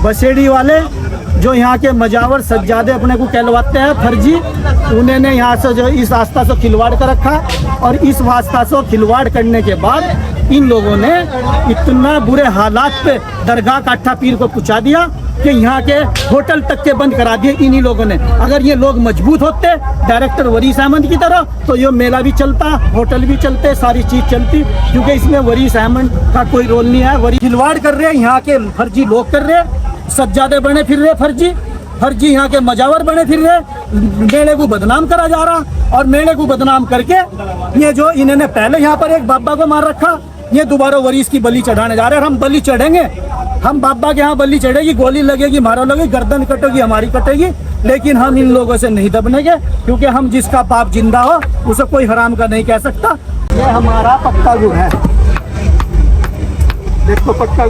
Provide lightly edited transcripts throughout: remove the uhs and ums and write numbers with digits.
बसेड़ी वाले जो यहाँ के मजावर सज्जादे अपने को कहलवाते हैं फर्जी, उन्होंने यहाँ से जो इस आस्था से खिलवाड़ कर रखा। और इस आस्था से खिलवाड़ करने के बाद इन लोगों ने इतना बुरे हालात पे दरगाह काठा पीर को पहुँचा दिया कि यहाँ के होटल तक के बंद करा दिए इन्हीं लोगों ने। अगर ये लोग मजबूत होते डायरेक्टर वरीस अहमद की तरह, तो ये मेला भी चलता, होटल भी चलते, सारी चीज़ चलती। क्योंकि इसमें वरीस अहमद का कोई रोल नहीं है। वरी खिलवाड़ कर रहे हैं, यहाँ के फर्जी लोग कर रहे हैं, सज्जादे बने फिर रहे फर्जी यहाँ के मजावर बने फिर रहे, मेले को बदनाम करा जा रहा। और मेले को बदनाम करके ये जो इन्होंने पहले यहाँ पर एक बाबा को मार रखा, ये दोबारा वरीस की बलि चढ़ाने जा रहे हैं। हम बलि चढ़ेंगे, हम बाबा के यहाँ बलि चढ़ेगी, गोली लगेगी, मारा लगेगी, गर्दन कटेगी, हमारी कटेगी, लेकिन हम इन लोगों से नहीं दबनेंगे। क्योंकि हम जिसका बाप जिंदा हो उसे कोई हराम का नहीं कह सकता। ये हमारा पक्का गुड़ है, देखो पक्का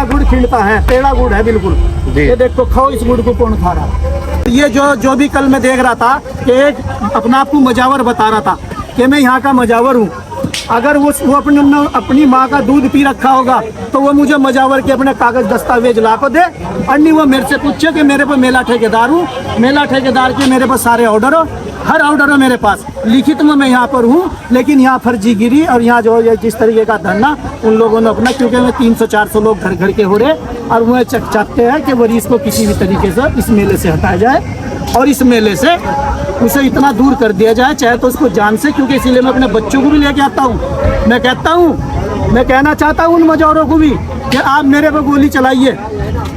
गुड़ खिलता है, टेढ़ा गुड़ है बिल्कुल। ये देखो खाओ, इस गुड़ को कौन खा रहा है। ये जो भी कल मैं देख रहा था कि एक अपना आपको मजावर बता रहा था कि मैं यहाँ का मजावर हूँ। अगर वो अपनी माँ का दूध पी रखा होगा तो वो मुझे मजावर के अपने कागज दस्तावेज ला को दे, और नहीं वो मेरे से पूछे कि मेरे पे मेला ठेकेदार हूँ, मेला ठेकेदार के मेरे पास सारे ऑर्डर हो, हर ऑर्डर हो मेरे पास, लिखित में मैं यहाँ पर हूँ। लेकिन यहाँ फर्जीगिरी और यहाँ जो जिस तरीके का धरना उन लोगों ने अपना, क्योंकि मैं 300-400 लोग घर घर के हो रहे, और वो चाहते हैं कि वरीस को किसी भी तरीके से इस मेले से हटाया जाए और इस मेले से उसे इतना दूर कर दिया जाए, चाहे तो उसको जान से। क्योंकि इसीलिए मैं अपने बच्चों को भी लेके आता हूँ। मैं कहता हूँ, मैं कहना चाहता हूँ उन मजावरों को भी कि आप मेरे पे गोली चलाइए,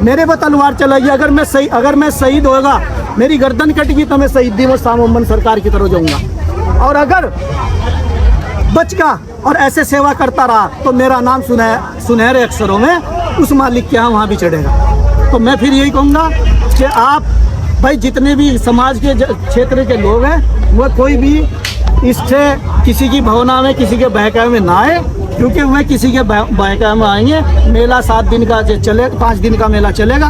मेरे पे तलवार चलाइए। अगर मैं शहीद होगा, मेरी गर्दन कटेगी, तो मैं शहीदी वो सामोमन सरकार की तरफ जाऊँगा। और अगर बच गया और ऐसे सेवा करता रहा तो मेरा नाम सुनहरे अक्षरों में उस मालिक के यहाँ वहाँ भी चढ़ेगा। तो मैं फिर यही कहूँगा कि आप भाई जितने भी समाज के क्षेत्र के लोग हैं, वो कोई भी इससे किसी की भावना में, किसी के बहकावे में ना आए। क्योंकि वह किसी के बहकावे में आएंगे, मेला 7 दिन का चले, 5 दिन का मेला चलेगा,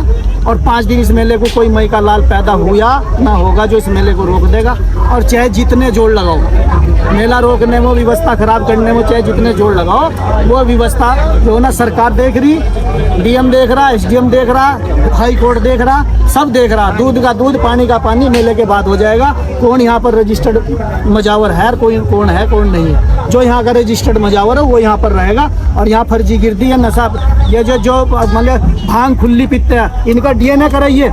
और 5 दिन इस मेले को कोई मई का लाल पैदा हुआ ना होगा जो इस मेले को रोक देगा। और चाहे जितने जोड़ लगाओ मेला रोकने में, व्यवस्था खराब करने में, चाहे जितने जोड़ लगाओ, वो व्यवस्था जो ना सरकार देख रही, डीएम देख रहा, एसडीएम देख रहा, हाई कोर्ट देख रहा, सब देख रहा। दूध का दूध, पानी का पानी मेले के बाद हो जाएगा। कौन यहाँ पर रजिस्टर्ड मजावर है, कौन है कौन नहीं है। जो यहाँ का रजिस्टर्ड मजावर है वो यहाँ पर रहेगा। और यहाँ फर्जी गिरदी है, नशा, ये जो मतलब भांग खुली पीते हैं, इनका डीएनए कराइए।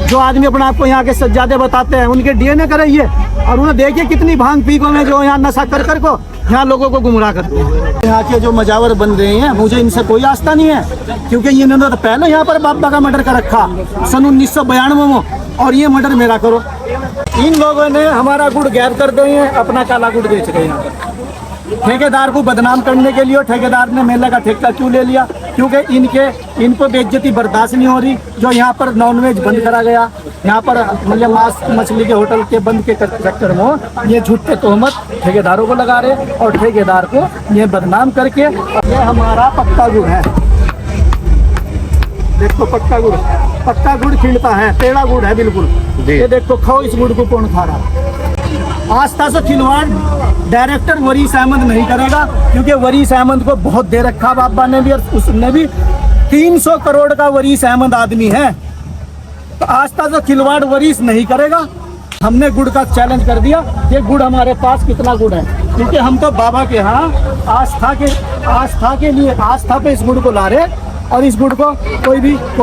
जो आदमी अपने आप को यहाँ के सज्जादे बताते हैं, उनके डीएनए कराइए, और उन्हें देखिए कितनी भांग पी को में जो यहाँ नशा कर को यहाँ लोगों को गुमराह करते हैं। यहाँ के जो मजावर बन रहे हैं, मुझे इनसे कोई आस्था नहीं है। क्योंकि इन्होंने तो पहले यहाँ पर बाबा का मर्डर कर रखा सन 1992 में, और ये मर्डर मेरा करो। इन लोगों ने हमारा गुड़ गायब कर दिए हैं, अपना काला गुड़ बेच रहे हैं। ठेकेदार को बदनाम करने के लिए, ठेकेदार ने मेले का ठेका क्यों ले लिया? क्योंकि इनको बेइज्जती बर्दाश्त नहीं हो रही। जो यहाँ पर नॉनवेज बंद करा गया, यहाँ पर मतलब मांस मछली के होटल के बंद के चक्कर में ये झूठे तोहमत ठेकेदारों को लगा रहे, और ठेकेदार को ये बदनाम करके। ये हमारा पक्का गुड़ है, देखो पक्का गुड़ खिलता है, टेढ़ा गुड़ है बिल्कुल। ये देखो खाओ, इस गुड़ को कौन खा रहा है। आस्था से खिलवाड़ डायरेक्टर वरीस अहमद नहीं करेगा। क्योंकि वरीस अहमद को बहुत दे रखा बाबा ने भी, और उसने भी 300 करोड़ का वरीस अहमद आदमी है। तो आस्था से खिलवाड़ वरीस नहीं करेगा। हमने गुड़ का चैलेंज कर दिया, ये गुड़ हमारे पास कितना गुड़ है। क्योंकि हम तो बाबा के यहाँ आस्था के लिए, आस्था पे इस गुड़ को ला रहे, और इस गुड़ को कोई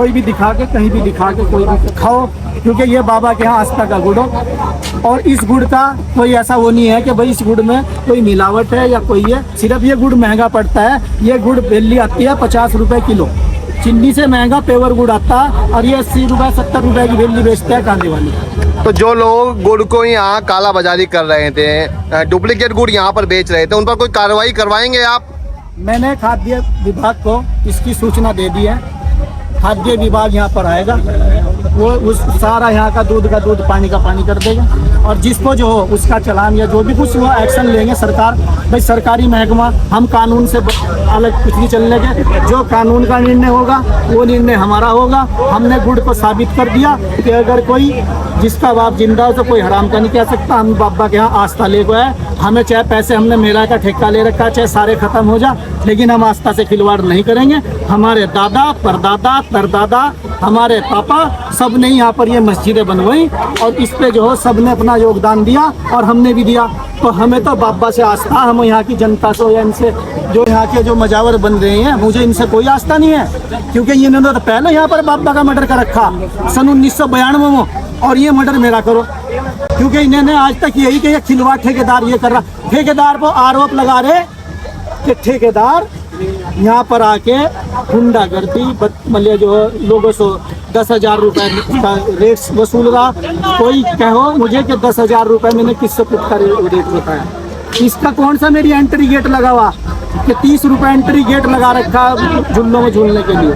भी दिखा के, कहीं भी दिखा के कोई भी खाओ। क्योंकि ये बाबा के यहाँ आस्था का गुड़ हो। और इस गुड़ का कोई ऐसा वो नहीं है कि भाई इस गुड़ में कोई मिलावट है या कोई है। सिर्फ ये गुड़ महंगा पड़ता है। ये गुड़ बेली आती है 50 रुपए किलो, चीनी से महंगा पेवर गुड़ आता है। और ये 80 रुपए 70 रुपए की बेली बेचते हैं कांदे वाली। तो जो लोग गुड़ को यहाँ काला बाजारी कर रहे थे, डुप्लीकेट गुड़ यहाँ पर बेच रहे थे, उन पर कोई कार्रवाई करवाएंगे आप? मैंने खाद्य विभाग को इसकी सूचना दे दी है। खाद्य विभाग यहाँ पर आएगा, वो उस सारा यहाँ का दूध पानी का पानी कर देगा। और जिसको जो हो उसका चालान या जो भी कुछ वो एक्शन लेंगे सरकार। भाई सरकारी महकमा, हम कानून से अलग कुछ नहीं चलने के। जो कानून का निर्णय होगा वो निर्णय हमारा होगा। हमने गुड़ को साबित कर दिया कि अगर कोई जिसका बाप जिंदा हो तो कोई हराम का नहीं कह सकता। हम बाबा के यहाँ आस्था ले गए हैं। हमें चाहे पैसे हमने मेरा का ठेका ले रखा, चाहे सारे खत्म हो जा, लेकिन हम आस्था से खिलवाड़ नहीं करेंगे। हमारे दादा परदादा परदादा हमारे पापा सब ने यहाँ पर ये मस्जिदें बनवाई और इस पे जो हो सब ने अपना योगदान दिया और हमने भी दिया। तो हमें तो बाबा से आस्था, हम यहाँ की जनता से या इनसे जो यहाँ के जो मजावर बन रहे हैं मुझे इनसे कोई आस्था नहीं है। क्योंकि इन्होंने तो पहले यहाँ पर बाबा का मर्डर कर रखा सन 1992 में, और ये मर्डर मेरा करो। क्योंकि इन्होंने आज तक यही कि ये खिलवाड़ ठेकेदार ये कर रहा। ठेकेदार को आरोप लगा रहे कि ठेकेदार यहाँ पर आके गुंडागर्दी मतलब जो लोगों से 10,000 रुपये का रेट वसूल रहा। कोई कहो मुझे कि 10,000 रुपये मैंने किससे पुख्ता रेट बताया। इसका कौन सा मेरी एंट्री गेट लगा हुआ कि 30 रुपये एंट्री गेट लगा रखा झुल्लों में झूलने के लिए।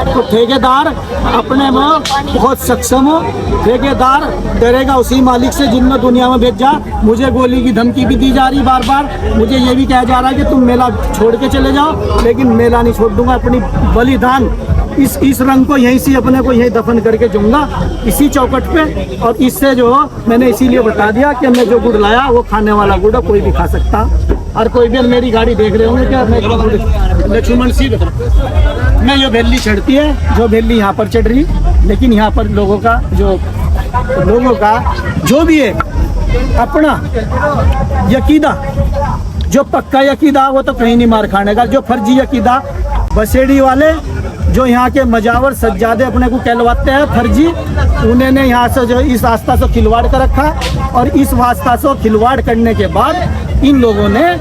तो ठेकेदार अपने में बहुत सक्षम हो। ठेकेदार डरेगा उसी मालिक से जिनने दुनिया में भेजा। मुझे गोली की धमकी भी दी जा रही बार बार। मुझे ये भी कहा जा रहा है कि तुम मेला छोड़ के चले जाओ, लेकिन मेला नहीं छोड़ दूंगा। अपनी बलिदान इस रंग को यहीं से अपने को यहीं दफन करके जाऊंगा इसी चौकट पे। और इससे जो मैंने इसीलिए बता दिया कि मैं जो गुड़ लाया वो खाने वाला गुड़ है, कोई भी खा सकता। और कोई भी मेरी गाड़ी देख रहे होंगे क्या मैं लक्ष्मण सिंह मैं ये वैली चढ़ती है, जो वैली यहाँ पर चढ़ रही, लेकिन यहाँ पर लोगों का जो भी है अपना यकीदा, जो पक्का यकीदा वो तो कहीं नहीं मार खाने का। जो फर्जी यकीदा बसेड़ी वाले जो यहाँ के मजावर सज्जादे अपने को कहलवाते हैं फर्जी, उन्होंने यहाँ से जो इस आस्था से खिलवाड़ कर रखा। और इस आस्था से खिलवाड़ करने के बाद इन लोगों ने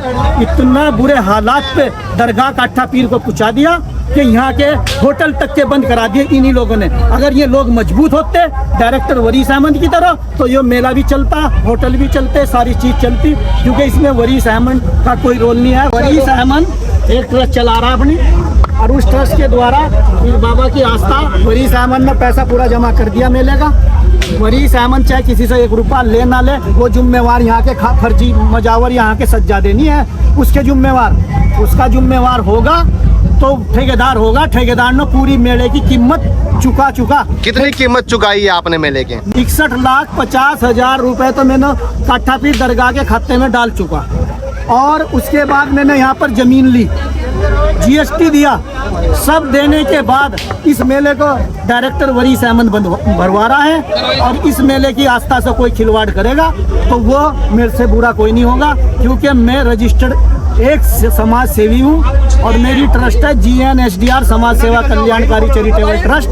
इतना बुरे हालात पे दरगाह काठा पीर को पहुँचा दिया कि यहाँ के होटल तक के बंद करा दिए इन्हीं लोगों ने। अगर ये लोग मजबूत होते डायरेक्टर वरीस अहमद की तरह तो ये मेला भी चलता, होटल भी चलते, सारी चीज़ चलती। क्योंकि इसमें वरीस अहमद का कोई रोल नहीं है। वरीस अहमद एक ट्रस्ट चला रहा अपनी, और उस ट्रस्ट के द्वारा फिर बाबा की आस्था वरीस अहमद ने पैसा पूरा जमा कर दिया मेले का। वरीस अहमद चाहे किसी से 1 रुपया ले ना ले, वो जिम्मेवार यहाँ के फर्जी मजावर यहाँ के सज्जादे नहीं है उसके जिम्मेवार। उसका जिम्मेवार होगा तो ठेकेदार होगा। ठेकेदार ने पूरी मेले की कीमत चुका। कितनी कीमत चुकाई है आपने मेले के? 61,50,000 रुपए तो मैंने काठा पीर दरगाह के खाते में डाल चुका। और उसके बाद मैंने यहाँ पर जमीन ली, GST दिया। सब देने के बाद इस मेले को डायरेक्टर वरीस अहमद भरवा रहा है। और इस मेले की आस्था से कोई खिलवाड़ करेगा तो वो मेरे से बुरा कोई नहीं होगा। क्योंकि मैं रजिस्टर्ड एक समाज सेवी हूँ और मेरी ट्रस्ट है GNSDR समाज सेवा कल्याणकारी चैरिटेबल ट्रस्ट।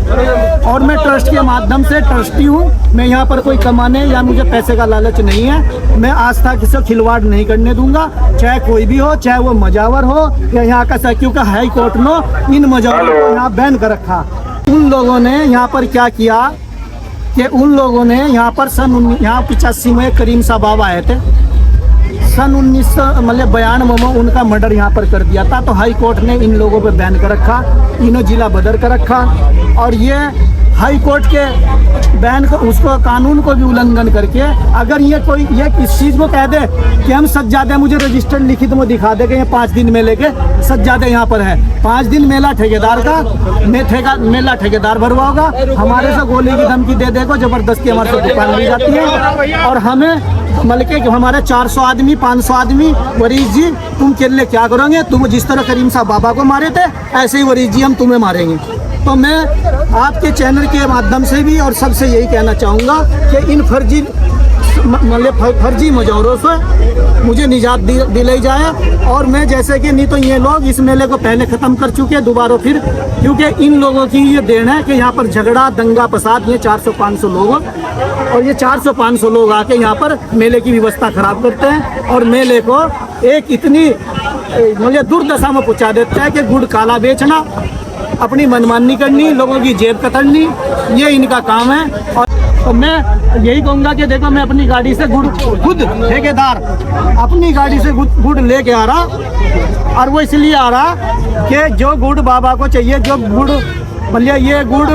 और मैं ट्रस्ट के माध्यम से ट्रस्टी हूँ। मैं यहाँ पर कोई कमाने या मुझे पैसे का लालच नहीं है। मैं आस्था किसी खिलवाड़ नहीं करने दूंगा, चाहे कोई भी हो, चाहे वो मजावर हो या यहाँ का। क्योंकि हाई कोर्ट ने इन मजावरों को यहाँ बैन कर रखा। उन लोगों ने यहाँ पर क्या किया कि उन लोगों ने यहाँ पर सन 85 में करीम साहब बाबा आए थे। सन 1992 में उनका मर्डर यहाँ पर कर दिया था। तो हाई कोर्ट ने इन लोगों पे बैन कर रखा, इन्हों जिला बदर कर रखा। और ये हाई कोर्ट के बैन को उसको कानून को भी उल्लंघन करके अगर ये कोई ये इस चीज़ को कह दे कि हम सज्जादे, मुझे रजिस्टर्ड लिखित में दिखा दे कि ये 5 दिन मेले के सज्जादे यहाँ पर है। 5 दिन मेला ठेकेदार का मेला ठेकेदार भरवा होगा। हमारे से गोली की धमकी दे देगा, जबरदस्ती हमारे से दुकान ली जाती है। और हमें बल्कि हमारे 400 आदमी 500 आदमी वरीस जी तुम के लिए क्या करोगे? तुम जिस तरह करीम साहब बाबा को मारे थे ऐसे ही वरीस जी हम तुम्हें मारेंगे। तो मैं आपके चैनल के माध्यम से भी और सबसे यही कहना चाहूँगा कि इन फर्जी मजावरों से मुझे निजात दिलाई जाए। और मैं जैसे कि नहीं तो ये लोग इस मेले को पहले ख़त्म कर चुके हैं दोबारा फिर। क्योंकि इन लोगों की ये देन है कि यहाँ पर झगड़ा दंगा फसाद, ये 400-500 लोग और ये 400-500 लोग आके यहाँ पर मेले की व्यवस्था ख़राब करते हैं और मेले को एक इतनी मुझे दुर्दशा में पहुँचा देता है कि गुड़ काला बेचना, अपनी मनमानी करनी, लोगों की जेब कतरनी, ये इनका काम है। और तो मैं यही कहूँगा कि देखो मैं अपनी गाड़ी से गुड़ खुद ठेकेदार अपनी गाड़ी से गुड़ लेके आ रहा। और वो इसलिए आ रहा कि जो गुड़ बाबा को चाहिए, जो गुड़ मतलब ये गुड़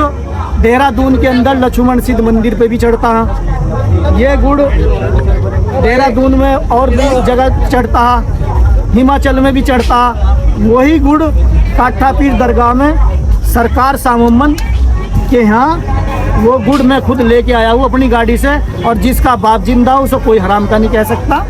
देहरादून के अंदर लक्ष्मण सिद्ध मंदिर पे भी चढ़ता है। ये गुड़ देहरादून में और भी जगह चढ़ता है, हिमाचल में भी चढ़ता है। वही गुड़ काठा पीर दरगाह में सरकार साममन के यहाँ वो गुड़ मैं खुद लेके आया हूँ अपनी गाड़ी से, और जिसका बाप जिंदा हो उसको कोई हराम का नहीं कह सकता।